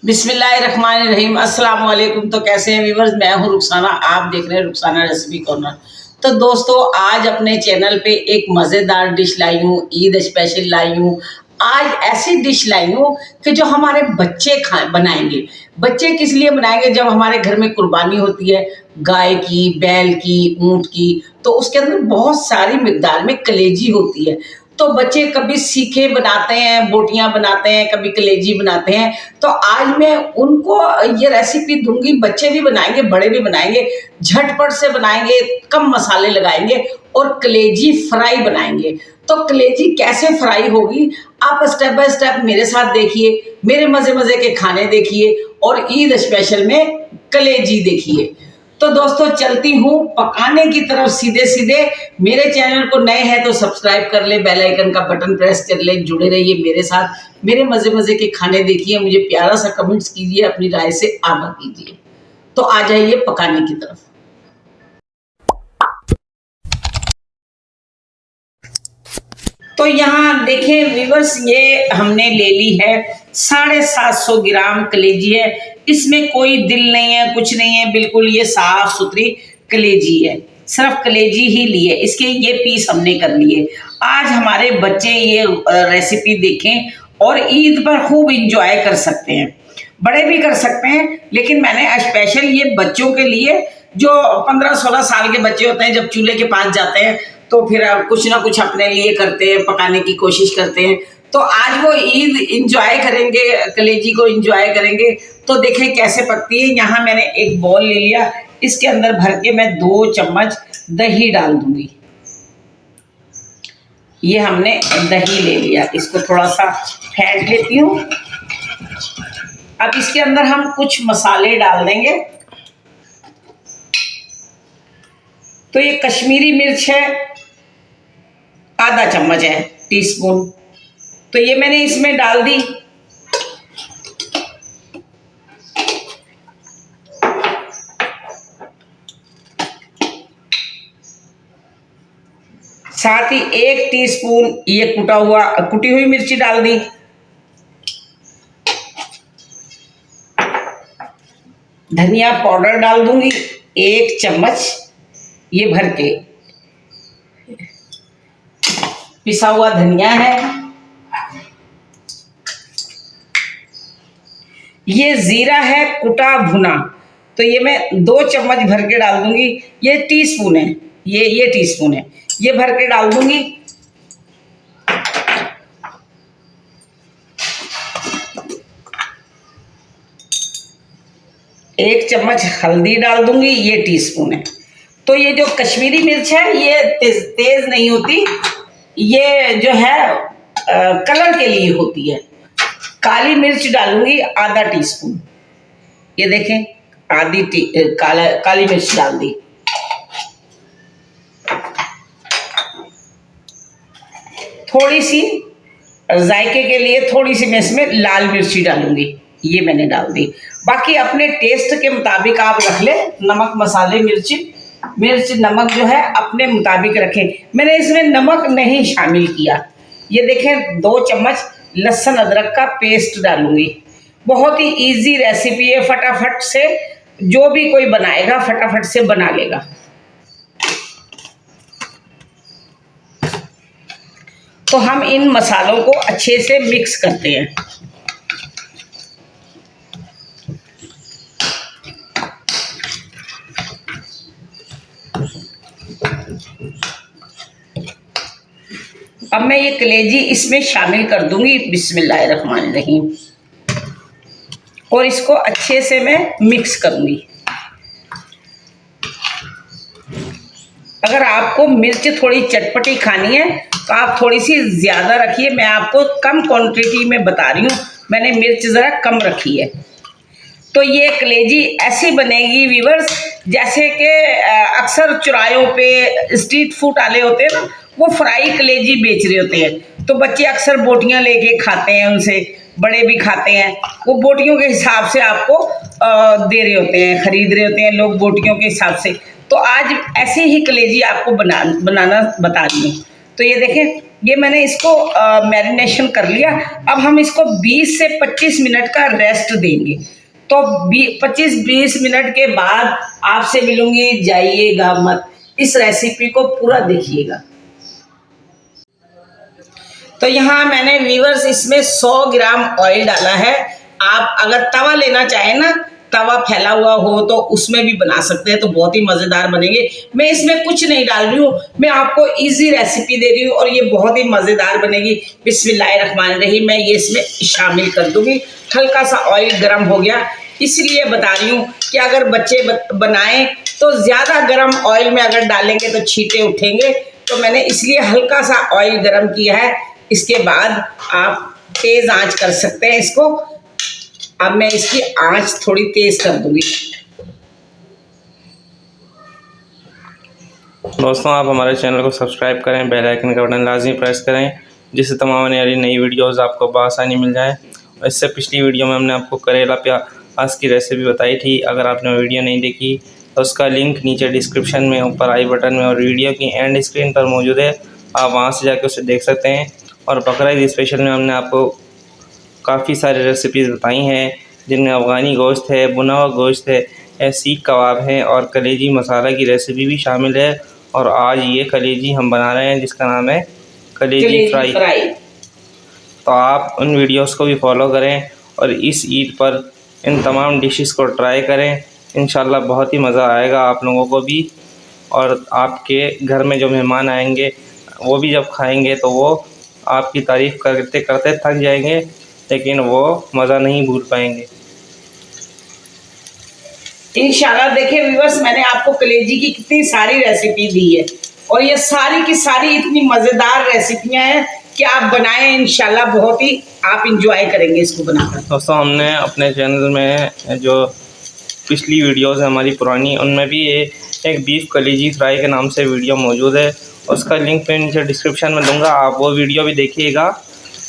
बिस्मिल्लाहिर्रहमानिर्रहीम। अस्सलाम वालेकुम। तो कैसे हैं व्यूअर्स, मैं हूं रुखसाना, आप देख रहे हैं रुखसाना रेसिपी कॉर्नर। तो दोस्तों, आज अपने चैनल पे एक मज़ेदार डिश लाई हूँ, ईद स्पेशल लाई हूँ। आज ऐसी डिश लाई हूँ कि जो हमारे बच्चे बनाएंगे। बच्चे किस लिए बनाएंगे? जब हमारे घर में कुर्बानी होती है गाय की, बैल की, ऊंट की, तो उसके अंदर बहुत सारी मिकदार में कलेजी होती है। तो बच्चे कभी सीखे बनाते हैं, बोटियां बनाते हैं, कभी कलेजी बनाते हैं। तो आज मैं उनको ये रेसिपी दूंगी। बच्चे भी बनाएंगे, बड़े भी बनाएंगे, झटपट से बनाएंगे, कम मसाले लगाएंगे और कलेजी फ्राई बनाएंगे। तो कलेजी कैसे फ्राई होगी, आप स्टेप बाय स्टेप मेरे साथ देखिए, मेरे मजे मजे के खाने देखिए और ईद स्पेशल में कलेजी देखिए। तो दोस्तों, चलती हूँ पकाने की तरफ सीधे सीधे। मेरे चैनल को नए हैं तो सब्सक्राइब कर ले, बेल आइकन का बटन प्रेस कर ले, जुड़े रहिए मेरे साथ, मेरे मजे मजे के खाने देखिए, मुझे प्यारा सा कमेंट्स कीजिए, अपनी राय से आगाह कीजिए। तो आ जाइए पकाने की तरफ। तो यहाँ देखें व्यूअर्स, ये हमने ले ली है 750 ग्राम कलेजी है। इसमें कोई दिल नहीं है, कुछ नहीं है, बिल्कुल ये साफ सुथरी कलेजी है। सिर्फ कलेजी ही ली है, इसके ये पीस हमने कर लिए। आज हमारे बच्चे ये रेसिपी देखें और ईद पर खूब इंजॉय कर सकते हैं, बड़े भी कर सकते हैं, लेकिन मैंने स्पेशल ये बच्चों के लिए, जो 15-16 साल के बच्चे होते हैं, जब चूल्हे के पास जाते हैं तो फिर कुछ ना कुछ अपने लिए करते हैं, पकाने की कोशिश करते हैं। तो आज वो ईद इंजॉय करेंगे, कलेजी को इंजॉय करेंगे। तो देखें कैसे पकती है। यहाँ मैंने एक बॉल ले लिया, इसके अंदर भर के मैं 2 चम्मच दही डाल दूंगी। ये हमने दही ले लिया, इसको थोड़ा सा फेंट लेती हूँ। अब इसके अंदर हम कुछ मसाले डाल देंगे। तो ये कश्मीरी मिर्च है, आधा चम्मच है, टीस्पून। तो ये मैंने इसमें डाल दी। साथ ही 1 टीस्पून ये कुटी हुई मिर्ची डाल दी। धनिया पाउडर डाल दूंगी 1 चम्मच, ये भर के पिसा हुआ धनिया है। ये जीरा है कुटा भुना, तो ये मैं 2 चम्मच भर के डाल दूंगी। ये टीस्पून है, ये टीस्पून है, ये भर के डाल दूंगी। एक चम्मच हल्दी डाल दूंगी, ये टीस्पून है। तो ये जो कश्मीरी मिर्च है ये तेज नहीं होती, ये जो है कलर के लिए होती है। काली मिर्च डालूंगी आधा टीस्पून, ये देखें काली मिर्च डाल दी। थोड़ी सी जायके के लिए थोड़ी सी मैं इसमें लाल मिर्ची डालूंगी, ये मैंने डाल दी। बाकी अपने टेस्ट के मुताबिक आप रख ले, नमक मसाले मिर्च नमक जो है अपने मुताबिक रखें। मैंने इसमें नमक नहीं शामिल किया। ये देखें 2 चम्मच लहसुन अदरक का पेस्ट डालूंगी। बहुत ही इजी रेसिपी है, फटाफट से जो भी कोई बनाएगा फटाफट से बना लेगा। तो हम इन मसालों को अच्छे से मिक्स करते हैं। अब मैं ये कलेजी इसमें शामिल कर दूंगी, बिस्मिल्लाहिर्रहमानिर्रहीम, और इसको अच्छे से मैं मिक्स करूंगी। अगर आपको मिर्च थोड़ी चटपटी खानी है तो आप थोड़ी सी ज़्यादा रखिए, मैं आपको कम क्वांटिटी में बता रही हूँ, मैंने मिर्च ज़रा कम रखी है। तो ये कलेजी ऐसी बनेगी व्यूअर्स, जैसे कि अक्सर चौराहों पे स्ट्रीट फूड वाले होते हैं ना, वो फ्राई कलेजी बेच रहे होते हैं। तो बच्चे अक्सर बोटियां लेके खाते हैं, उनसे बड़े भी खाते हैं। वो बोटियों के हिसाब से आपको दे रहे होते हैं, खरीद रहे होते हैं लोग बोटियों के हिसाब से। तो आज ऐसे ही कलेजी आपको बनाना बता रही हूँ। तो ये देखें ये मैंने इसको मैरिनेशन कर लिया। अब हम इसको 20 से 25 मिनट का रेस्ट देंगे। तो 25-20 मिनट के बाद आपसे मिलूंगी, जाइएगा मत, इस रेसिपी को पूरा देखिएगा। तो यहाँ मैंने व्यूअर्स इसमें 100 ग्राम ऑयल डाला है। आप अगर तवा लेना चाहें ना, तवा फैला हुआ हो तो उसमें भी बना सकते हैं, तो बहुत ही मज़ेदार बनेंगे। मैं इसमें कुछ नहीं डाल रही हूँ, मैं आपको इजी रेसिपी दे रही हूँ और ये बहुत ही मज़ेदार बनेगी। बिस्मिल्लाहिर्रहमानिर्रहीम। मैं ये इसमें शामिल कर दूँगी। हल्का सा ऑयल गर्म हो गया, इसलिए बता रही हूँ कि अगर बच्चे बनाएं तो ज़्यादा गर्म ऑयल में अगर डालेंगे तो छींटे उठेंगे, तो मैंने इसलिए हल्का सा ऑयल गर्म किया है। इसके बाद आप तेज़ आंच कर सकते हैं इसको। अब मैं इसकी आंच थोड़ी तेज़ कर दूंगी। दोस्तों, आप हमारे चैनल को सब्सक्राइब करें, बेल आइकन का बटन लाजमी प्रेस करें, जिससे तमाम आने वाली नई वीडियोज़ आपको बआसानी मिल जाए। और इससे पिछली वीडियो में हमने आपको करेला प्याज की रेसिपी बताई थी। अगर आपने वीडियो नहीं देखी तो उसका लिंक नीचे डिस्क्रिप्शन में, ऊपर आई बटन में और वीडियो की एंड स्क्रीन पर मौजूद है। आप वहाँ से जाकर उसे देख सकते हैं। और बकरीद स्पेशल में हमने आपको काफ़ी सारी रेसिपीज़ बताई हैं, जिनमें अफ़गानी गोश्त है, भुना हुआ गोश्त है, सीख कबाब है और कलेजी मसाला की रेसिपी भी शामिल है। और आज ये कलेजी हम बना रहे हैं, जिसका नाम है कलेजी फ्राई। तो आप उन वीडियोस को भी फॉलो करें और इस ईद पर इन तमाम डिशेस को ट्राई करें। इंशाल्लाह बहुत ही मज़ा आएगा आप लोगों को भी, और आपके घर में जो मेहमान आएंगे वो भी जब खाएंगे तो वो आपकी तारीफ़ करते करते थक जाएंगे, लेकिन वो मज़ा नहीं भूल पाएंगे। इंशाल्लाह। देखिए व्यूअर्स, मैंने आपको कलेजी की कितनी सारी रेसिपी दी है और ये सारी की सारी इतनी मज़ेदार रेसिपियां हैं कि आप बनाएं, इंशाल्लाह बहुत ही आप इंजॉय करेंगे इसको बनाकर। दोस्तों, हमने अपने चैनल में जो पिछली वीडियोज़ है हमारी पुरानी, उनमें भी एक बीफ कलेजी फ्राई के नाम से वीडियो मौजूद है। उसका लिंक मैं नीचे डिस्क्रिप्शन में दूंगा, आप वो वीडियो भी देखिएगा।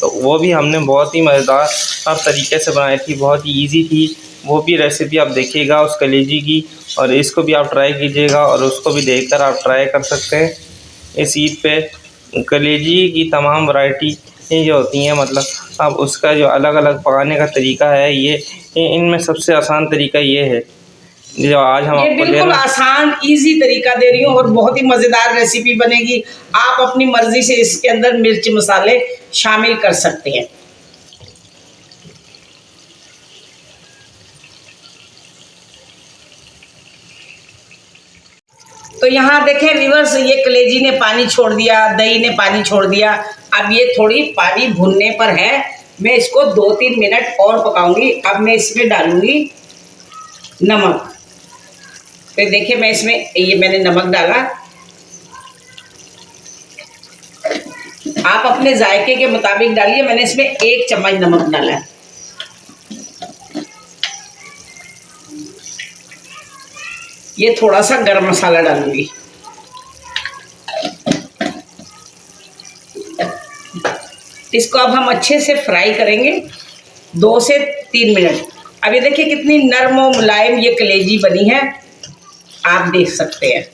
तो वो भी हमने बहुत ही मज़ेदार तरीके से बनाई थी, बहुत ही इजी थी। वो भी रेसिपी आप देखिएगा उस कलेजी की, और इसको भी आप ट्राई कीजिएगा और उसको भी देखकर आप ट्राई कर सकते हैं। इस ईद पे कलेजी की तमाम वैरायटी जो होती हैं, मतलब अब उसका जो अलग अलग पकाने का तरीका है, ये इनमें सबसे आसान तरीका ये है जो आज हम आपको बिल्कुल आसान इजी तरीका दे रही हूँ और बहुत ही मज़ेदार रेसिपी बनेगी। आप अपनी मर्जी से इसके अंदर मिर्च मसाले शामिल कर सकते हैं। तो यहाँ देखें व्यूअर्स, ये कलेजी ने पानी छोड़ दिया, दही ने पानी छोड़ दिया। अब ये थोड़ी पानी भुनने पर है, मैं इसको 2-3 मिनट और पकाऊंगी। अब मैं इसमें डालूंगी नमक। तो देखिए मैं इसमें ये मैंने नमक डाला। आप अपने जायके के मुताबिक डालिए। मैंने इसमें 1 चम्मच नमक डाला है। ये थोड़ा सा गरम मसाला डालूंगी। इसको अब हम अच्छे से फ्राई करेंगे 2 से 3 मिनट। अब ये देखिए कितनी नरम और मुलायम ये कलेजी बनी है, आप देख सकते हैं।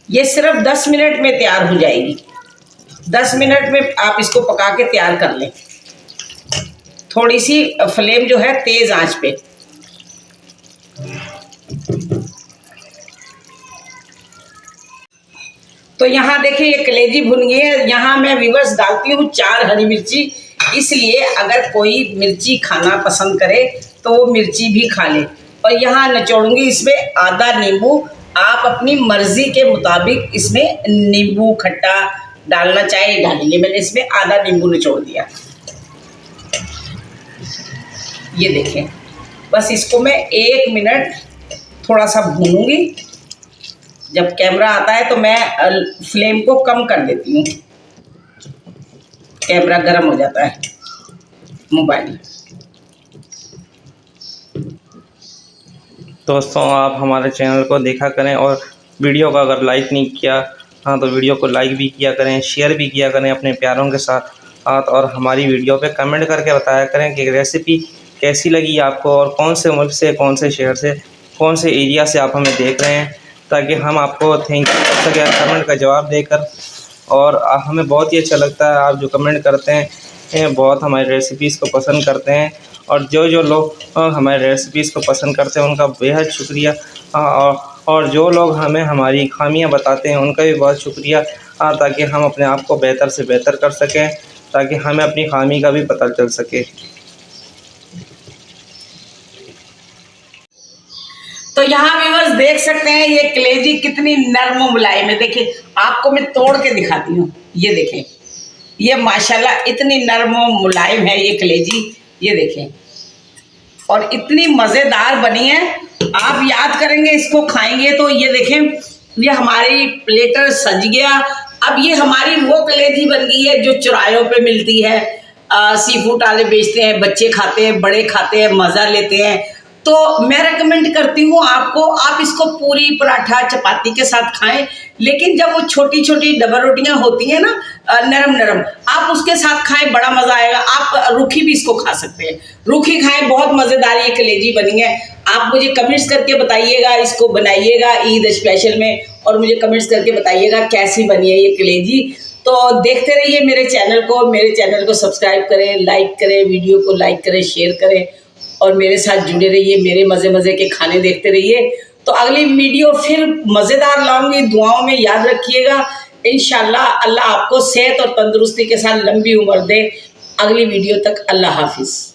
ये सिर्फ 10 मिनट में तैयार हो जाएगी। 10 मिनट में आप इसको पका के तैयार कर लें। थोड़ी सी फ्लेम जो है तेज आंच पे। तो यहाँ देखिए ये कलेजी भुन गई है। यहाँ मैं व्यूअर्स डालती हूँ 4 हरी मिर्ची, इसलिए अगर कोई मिर्ची खाना पसंद करे तो वो मिर्ची भी खा ले। और यहाँ निचोड़ूंगी इसमें आधा नींबू। आप अपनी मर्जी के मुताबिक इसमें नींबू खट्टा डालना चाहे डालिए। मैंने इसमें आधा नींबू निचोड़ दिया। ये देखें, बस इसको मैं 1 मिनट थोड़ा सा भूनूंगी। जब कैमरा आता है तो मैं फ्लेम को कम कर देती हूँ, कैमरा गर्म हो जाता है मोबाइल। दोस्तों, आप हमारे चैनल को देखा करें और वीडियो को अगर लाइक नहीं किया तो वीडियो को लाइक भी किया करें, शेयर भी किया करें अपने प्यारों के साथ। और हमारी वीडियो पे कमेंट करके बताया करें कि रेसिपी कैसी लगी आपको और कौन से मुल्क से, कौन से शहर से, कौन से एरिया से आप हमें देख रहे हैं। ताकि हम आपको थैंक यू कर सकें कमेंट का जवाब देकर। और हमें बहुत ही अच्छा लगता है आप जो कमेंट करते हैं, बहुत हमारी रेसिपीज़ को पसंद करते हैं। और जो लोग हमारे रेसिपीज़ को पसंद करते हैं उनका बेहद शुक्रिया। और जो लोग हमें हमारी खामियां बताते हैं उनका भी बहुत शुक्रिया, ताकि हम अपने आप को बेहतर से बेहतर कर सकें, ताकि हमें अपनी खामी का भी पता चल सके। तो यहाँ व्यूअर्स देख सकते हैं ये कलेजी कितनी नरम मुलायम है। देखिए आपको मैं तोड़ के दिखाती हूँ, ये देखें, ये माशाल्लाह इतनी नरम मुलायम है ये कलेजी, ये देखें, और इतनी मज़ेदार बनी है। आप याद करेंगे इसको खाएंगे तो ये देखें ये हमारी प्लेटर सज गया। अब ये हमारी वो कलेजी बन गई है जो चौराहों पे मिलती है, सी फूड वाले बेचते हैं, बच्चे खाते हैं, बड़े खाते हैं, मज़ा लेते हैं। तो मैं रेकमेंड करती हूँ आपको, आप इसको पूरी पराठा चपाती के साथ खाएं, लेकिन जब वो छोटी छोटी डबल रोटियां होती हैं ना नरम नरम, आप उसके साथ खाएं, बड़ा मज़ा आएगा। आप रूखी भी इसको खा सकते हैं, रूखी खाएं, बहुत मज़ेदार ये कलेजी बनी है। आप मुझे कमेंट्स करके बताइएगा, इसको बनाइएगा ईद स्पेशल में, और मुझे कमेंट्स करके बताइएगा कैसी बनी है ये कलेजी। तो देखते रहिए मेरे चैनल को सब्सक्राइब करें, लाइक करें, वीडियो को लाइक करें, शेयर करें, और मेरे साथ जुड़े रहिए, मेरे मज़े के खाने देखते रहिए। तो अगली वीडियो फिर मज़ेदार लाऊंगी, दुआओं में याद रखिएगा। इंशाल्लाह अल्लाह आपको सेहत और तंदुरुस्ती के साथ लंबी उम्र दे। अगली वीडियो तक अल्लाह हाफिज़।